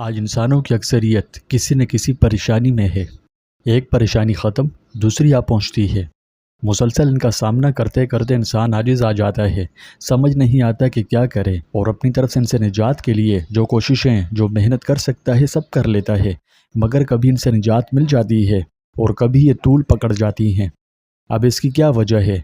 آج انسانوں کی اکثریت کسی نہ کسی پریشانی میں ہے۔ ایک پریشانی ختم، دوسری آ پہنچتی ہے۔ مسلسل ان کا سامنا کرتے کرتے انسان عاجز آ جاتا ہے، سمجھ نہیں آتا کہ کیا کرے، اور اپنی طرف سے ان سے نجات کے لیے جو کوششیں، جو محنت کر سکتا ہے سب کر لیتا ہے، مگر کبھی ان سے نجات مل جاتی ہے اور کبھی یہ طول پکڑ جاتی ہیں۔ اب اس کی کیا وجہ ہے؟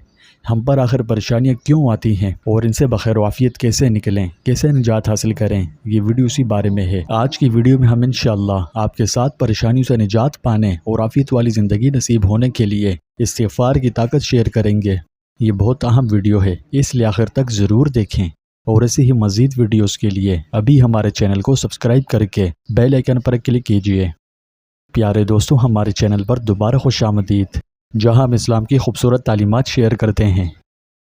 ہم پر آخر پریشانیاں کیوں آتی ہیں اور ان سے بخیر و عافیت کیسے نکلیں، کیسے نجات حاصل کریں؟ یہ ویڈیو اسی بارے میں ہے۔ آج کی ویڈیو میں ہم انشاءاللہ آپ کے ساتھ پریشانیوں سے نجات پانے اور عافیت والی زندگی نصیب ہونے کے لیے استغفار کی طاقت شیئر کریں گے۔ یہ بہت اہم ویڈیو ہے، اس لیے آخر تک ضرور دیکھیں، اور ایسی ہی مزید ویڈیوز کے لیے ابھی ہمارے چینل کو سبسکرائب کر کے بیل آئیکن پر کلک کیجئے۔ پیارے دوستو، ہمارے چینل پر دوبارہ خوش آمدید، جہاں ہم اسلام کی خوبصورت تعلیمات شیئر کرتے ہیں۔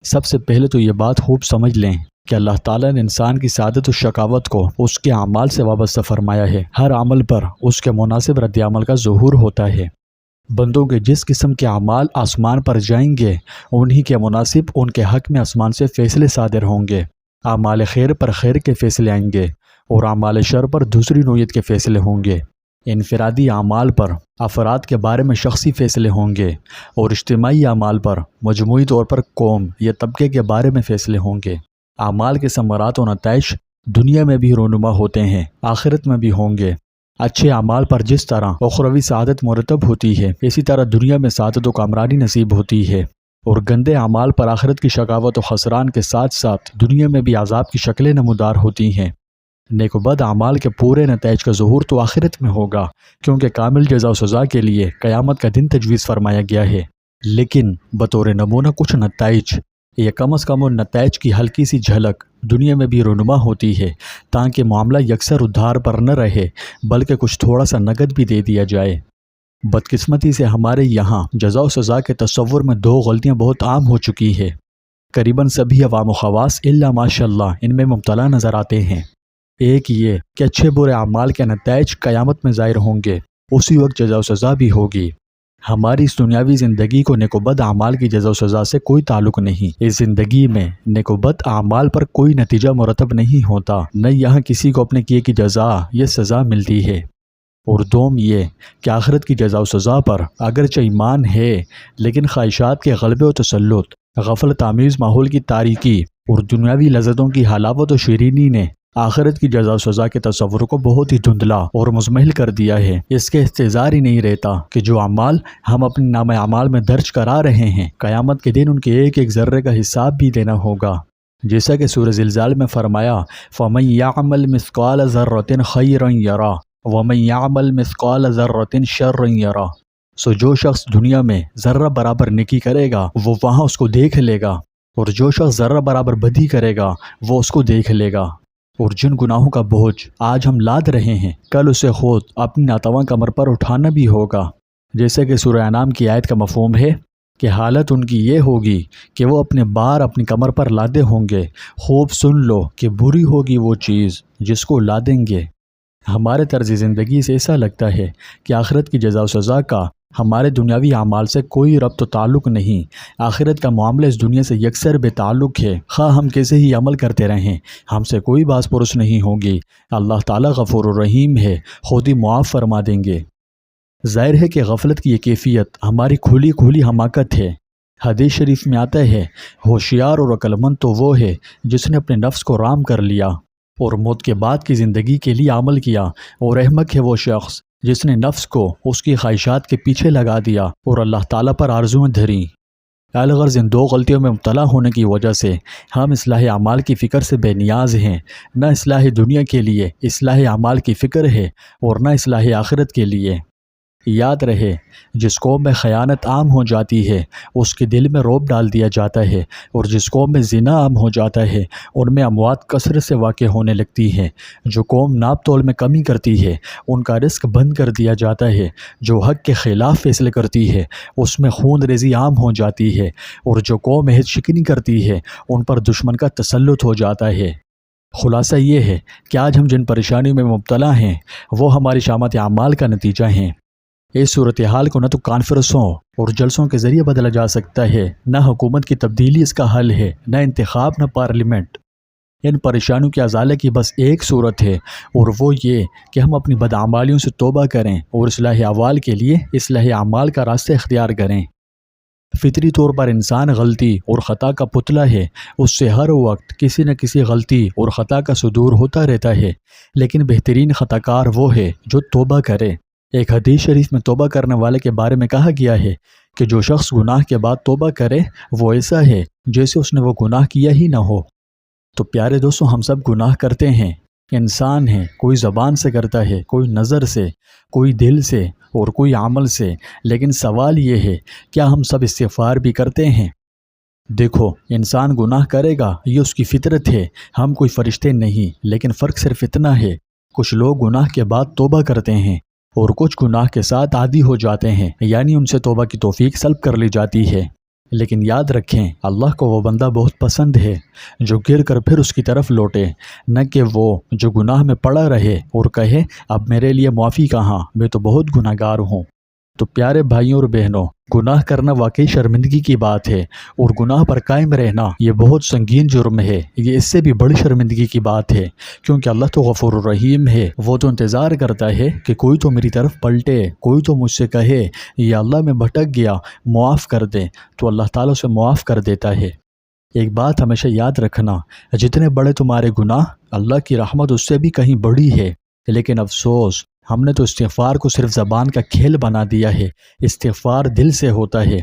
سب سے پہلے تو یہ بات خوب سمجھ لیں کہ اللہ تعالیٰ نے انسان کی سعادت و شقاوت کو اس کے اعمال سے وابستہ فرمایا ہے۔ ہر عمل پر اس کے مناسب رد عمل کا ظہور ہوتا ہے۔ بندوں کے جس قسم کے اعمال آسمان پر جائیں گے، انہی کے مناسب ان کے حق میں آسمان سے فیصلے صادر ہوں گے۔ اعمال خیر پر خیر کے فیصلے آئیں گے اور اعمال شر پر دوسری نوعیت کے فیصلے ہوں گے۔ انفرادی اعمال پر افراد کے بارے میں شخصی فیصلے ہوں گے، اور اجتماعی اعمال پر مجموعی طور پر قوم یا طبقے کے بارے میں فیصلے ہوں گے۔ اعمال کے ثمرات و نتائج دنیا میں بھی رونما ہوتے ہیں، آخرت میں بھی ہوں گے۔ اچھے اعمال پر جس طرح اخروی سعادت مرتب ہوتی ہے، اسی طرح دنیا میں سعادت و کامرانی نصیب ہوتی ہے، اور گندے اعمال پر آخرت کی شقاوت و خسران کے ساتھ ساتھ دنیا میں بھی عذاب کی شکلیں نمودار ہوتی ہیں۔ نیک و بد اعمال کے پورے نتائج کا ظہور تو آخرت میں ہوگا، کیونکہ کامل جزا و سزا کے لیے قیامت کا دن تجویز فرمایا گیا ہے، لیکن بطور نمونہ کچھ نتائج یا کم از کم ان نتائج کی ہلکی سی جھلک دنیا میں بھی رونما ہوتی ہے، تاکہ معاملہ یکسر ادھار پر نہ رہے بلکہ کچھ تھوڑا سا نقد بھی دے دیا جائے۔ بدقسمتی سے ہمارے یہاں جزا و سزا کے تصور میں دو غلطیاں بہت عام ہو چکی ہے۔ قریباً سبھی عوام و خواص الا ماشاء اللہ ان میں مبتلا نظر آتے ہیں۔ ایک یہ کہ اچھے برے اعمال کے نتائج قیامت میں ظاہر ہوں گے، اسی وقت جزا و سزا بھی ہوگی۔ ہماری اس دنیاوی زندگی کو نیک و بد اعمال کی جزا و سزا سے کوئی تعلق نہیں۔ اس زندگی میں نیک و بد اعمال پر کوئی نتیجہ مرتب نہیں ہوتا، نہ یہاں کسی کو اپنے کیے کی جزا یا سزا ملتی ہے۔ اور دوم یہ کہ آخرت کی جزا و سزا پر اگرچہ ایمان ہے، لیکن خواہشات کے غلبے و تسلط، غفلت آمیز ماحول کی تاریکی اور دنیاوی لذتوں کی حلاوت و شیرینی نے آخرت کی جزا و سزا کے تصور کو بہت ہی دھندلا اور مزمحل کر دیا ہے۔ اس کے انتظار ہی نہیں رہتا کہ جو اعمال ہم اپنے نام اعمال میں درج کرا رہے ہیں، قیامت کے دن ان کے ایک ایک ذرے کا حساب بھی دینا ہوگا۔ جیسا کہ سورہ زلزال میں فرمایا، فَمَن يَعْمَلْ مِثْقَالَ ذَرَّةٍ خَيْرًا يَرَهُ وَمَن يَعْمَلْ مِثْقَالَ ذَرَّةٍ شَرًّا يَرَهُ۔ جو شخص دنیا میں ذرہ برابر نیکی کرے گا وہ وہاں اس کو دیکھ لے گا، اور جو شخص ذرہ برابر بدی کرے گا وہ اس کو دیکھ لے گا۔ اور جن گناہوں کا بوجھ آج ہم لاد رہے ہیں، کل اسے خود اپنی ناتواں کمر پر اٹھانا بھی ہوگا۔ جیسے کہ سورہ انعام کی آیت کا مفہوم ہے کہ حالت ان کی یہ ہوگی کہ وہ اپنے بار اپنی کمر پر لادے ہوں گے۔ خوب سن لو کہ بری ہوگی وہ چیز جس کو لادیں گے۔ ہمارے طرز زندگی سے ایسا لگتا ہے کہ آخرت کی جزا و سزا کا ہمارے دنیاوی اعمال سے کوئی ربط و تعلق نہیں۔ آخرت کا معاملہ اس دنیا سے یکسر بے تعلق ہے، خواہ ہم کیسے ہی عمل کرتے رہیں، ہم سے کوئی باز پرس نہیں ہوگی۔ اللہ تعالیٰ غفور الرحیم ہے، خود ہی معاف فرما دیں گے۔ ظاہر ہے کہ غفلت کی یہ کیفیت ہماری کھلی کھلی حماقت ہے۔ حدیث شریف میں آتا ہے، ہوشیار اور عقل مند تو وہ ہے جس نے اپنے نفس کو رام کر لیا اور موت کے بعد کی زندگی کے لیے عمل کیا، اور احمق ہے وہ شخص جس نے نفس کو اس کی خواہشات کے پیچھے لگا دیا اور اللہ تعالیٰ پر آرزویں دھریں۔ الغرض ان دو غلطیوں میں مبتلا ہونے کی وجہ سے ہم اصلاح اعمال کی فکر سے بے نیاز ہیں۔ نہ اصلاح دنیا کے لیے اصلاح اعمال کی فکر ہے، اور نہ اصلاح آخرت کے لیے۔ یاد رہے، جس قوم میں خیانت عام ہو جاتی ہے اس کے دل میں رعب ڈال دیا جاتا ہے، اور جس قوم میں زنا عام ہو جاتا ہے ان میں اموات کثرت سے واقع ہونے لگتی ہیں۔ جو قوم ناپ تول میں کمی کرتی ہے ان کا رزق بند کر دیا جاتا ہے۔ جو حق کے خلاف فیصلے کرتی ہے اس میں خون ریزی عام ہو جاتی ہے، اور جو قوم عہد شکنی کرتی ہے ان پر دشمن کا تسلط ہو جاتا ہے۔ خلاصہ یہ ہے کہ آج ہم جن پریشانیوں میں مبتلا ہیں وہ ہماری شامت اعمال کا نتیجہ ہیں۔ اس صورتحال کو نہ تو کانفرنسوں اور جلسوں کے ذریعے بدلا جا سکتا ہے، نہ حکومت کی تبدیلی اس کا حل ہے، نہ انتخاب، نہ پارلیمنٹ۔ ان پریشانیوں کے ازالے کی بس ایک صورت ہے، اور وہ یہ کہ ہم اپنی بدعمالیوں سے توبہ کریں اور اصلاح احوال کے لیے اصلاح اعمال کا راستہ اختیار کریں۔ فطری طور پر انسان غلطی اور خطا کا پتلا ہے، اس سے ہر وقت کسی نہ کسی غلطی اور خطا کا صدور ہوتا رہتا ہے، لیکن بہترین خطا کار وہ ہے جو توبہ کرے۔ ایک حدیث شریف میں توبہ کرنے والے کے بارے میں کہا گیا ہے کہ جو شخص گناہ کے بعد توبہ کرے وہ ایسا ہے جیسے اس نے وہ گناہ کیا ہی نہ ہو۔ تو پیارے دوستو، ہم سب گناہ کرتے ہیں، انسان ہیں، کوئی زبان سے کرتا ہے، کوئی نظر سے، کوئی دل سے اور کوئی عمل سے، لیکن سوال یہ ہے کیا ہم سب استغفار بھی کرتے ہیں؟ دیکھو، انسان گناہ کرے گا، یہ اس کی فطرت ہے، ہم کوئی فرشتے نہیں، لیکن فرق صرف اتنا ہے کچھ لوگ گناہ کے بعد توبہ کرتے ہیں اور کچھ گناہ کے ساتھ عادی ہو جاتے ہیں، یعنی ان سے توبہ کی توفیق سلب کر لی جاتی ہے۔ لیکن یاد رکھیں، اللہ کو وہ بندہ بہت پسند ہے جو گر کر پھر اس کی طرف لوٹے، نہ کہ وہ جو گناہ میں پڑا رہے اور کہے اب میرے لیے معافی کہاں، میں تو بہت گناہ گار ہوں۔ تو پیارے بھائیوں اور بہنوں، گناہ کرنا واقعی شرمندگی کی بات ہے، اور گناہ پر قائم رہنا یہ بہت سنگین جرم ہے، یہ اس سے بھی بڑی شرمندگی کی بات ہے، کیونکہ اللہ تو غفور الرحیم ہے، وہ تو انتظار کرتا ہے کہ کوئی تو میری طرف پلٹے، کوئی تو مجھ سے کہے یا اللہ میں بھٹک گیا، معاف کر دے، تو اللہ تعالیٰ سے معاف کر دیتا ہے۔ ایک بات ہمیشہ یاد رکھنا، جتنے بڑے تمہارے گناہ، اللہ کی رحمت اس سے بھی کہیں بڑی ہے، لیکن افسوس ہم نے تو استغفار کو صرف زبان کا کھیل بنا دیا ہے۔ استغفار دل سے ہوتا ہے،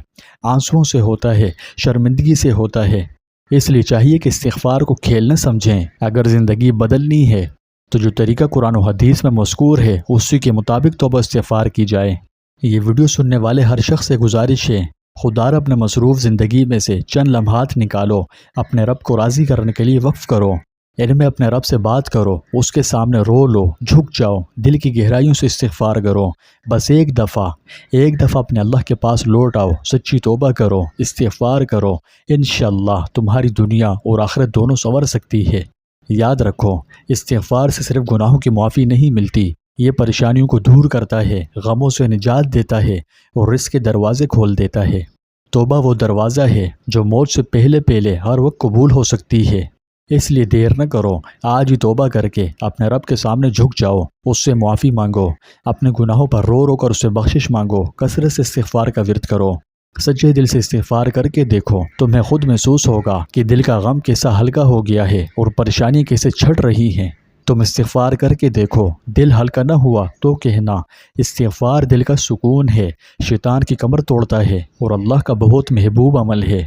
آنسوؤں سے ہوتا ہے، شرمندگی سے ہوتا ہے، اس لیے چاہیے کہ استغفار کو کھیل نہ سمجھیں۔ اگر زندگی بدلنی ہے تو جو طریقہ قرآن و حدیث میں مذکور ہے اسی کے مطابق توبہ استغفار کی جائے۔ یہ ویڈیو سننے والے ہر شخص سے گزارش ہے، خدارا اپنے مصروف زندگی میں سے چند لمحات نکالو، اپنے رب کو راضی کرنے کے لیے وقف کرو، ان میں اپنے رب سے بات کرو، اس کے سامنے رو لو، جھک جاؤ، دل کی گہرائیوں سے استغفار کرو، بس ایک دفعہ اپنے اللہ کے پاس لوٹ آؤ، سچی توبہ کرو، استغفار کرو، انشاءاللہ تمہاری دنیا اور آخرت دونوں سنور سکتی ہے۔ یاد رکھو، استغفار سے صرف گناہوں کی معافی نہیں ملتی، یہ پریشانیوں کو دور کرتا ہے، غموں سے نجات دیتا ہے اور رزق کے دروازے کھول دیتا ہے۔ توبہ وہ دروازہ ہے جو موت سے پہلے ہر وقت قبول ہو سکتی ہے، اس لیے دیر نہ کرو، آج ہی توبہ کر کے اپنے رب کے سامنے جھک جاؤ، اس سے معافی مانگو، اپنے گناہوں پر رو رو کر اس سے بخشش مانگو، کثرت سے استغفار کا ورد کرو، سچے دل سے استغفار کر کے دیکھو، تمہیں خود محسوس ہوگا کہ دل کا غم کیسا ہلکا ہو گیا ہے اور پریشانی کیسے چھٹ رہی ہیں۔ تم استغفار کر کے دیکھو، دل ہلکا نہ ہوا تو کہنا، استغفار دل کا سکون ہے، شیطان کی کمر توڑتا ہے اور اللہ کا بہت محبوب عمل ہے۔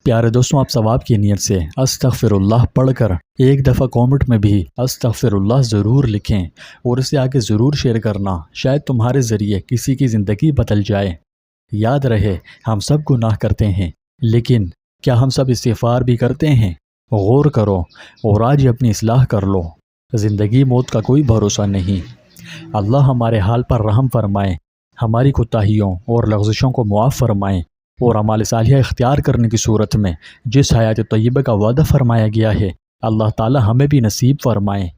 پیارے دوستوں، آپ ثواب کی نیت سے استغفر اللہ پڑھ کر ایک دفعہ کامنٹ میں بھی استغفر اللہ ضرور لکھیں اور اسے آگے ضرور شیئر کرنا، شاید تمہارے ذریعے کسی کی زندگی بدل جائے۔ یاد رہے، ہم سب گناہ کرتے ہیں، لیکن کیا ہم سب استغفار بھی کرتے ہیں؟ غور کرو اور آج ہی اپنی اصلاح کر لو، زندگی موت کا کوئی بھروسہ نہیں۔ اللہ ہمارے حال پر رحم فرمائے، ہماری کوتاہیوں اور لغزشوں کو معاف فرمائے، اور اعمال صالحہ اختیار کرنے کی صورت میں جس حیات طیبہ کا وعدہ فرمایا گیا ہے، اللہ تعالی ہمیں بھی نصیب فرمائے۔